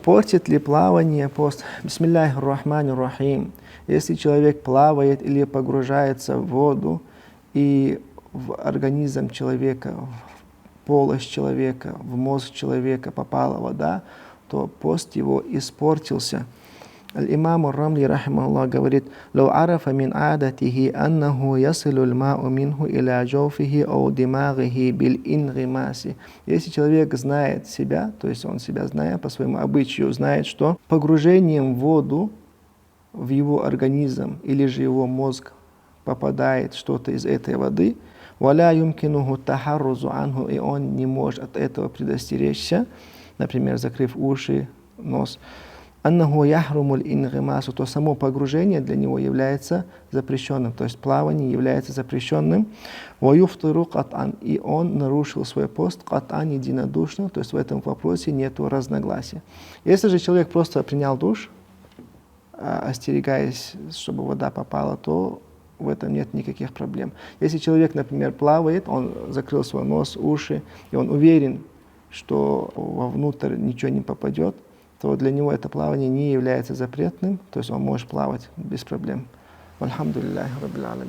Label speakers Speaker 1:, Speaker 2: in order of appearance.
Speaker 1: Портит ли плавание пост? Бисмилляхи рахмани рахим. Если человек плавает или погружается в воду, и в организм человека, в полость человека, в мозг человека попала вода, то пост его испортился. Аль-имам Ар-Рамли, рахимахуллах, говорит: «Лау арафа мин адатихи аннаху ясилу л-мау минху иля джофихи ау димагихи биль-ингримаси». Если человек знает себя, то есть он себя, зная по своему обычаю, знает, что погружением в воду в его организм или же его мозг попадает что-то из этой воды, валя юмкинуху тахаррузу анху, и он не может от этого предостеречься, например, закрыв уши, нос, аннаху яхрумуль ингримасу, то само погружение для него является запрещенным, то есть плавание является запрещенным. Ва юфтиру кат'ан, и он нарушил свой пост кат'ан единодушно, то есть в этом вопросе нету разногласия. Если же человек просто принял душ, остерегаясь, чтобы вода попала, то в этом нет никаких проблем. Если человек, например, плавает, он закрыл свой нос, уши, и он уверен, что вовнутрь ничего не попадет, то для него это плавание не является запретным, то есть он может плавать без проблем. Альхамдулиллахи раббил аламин.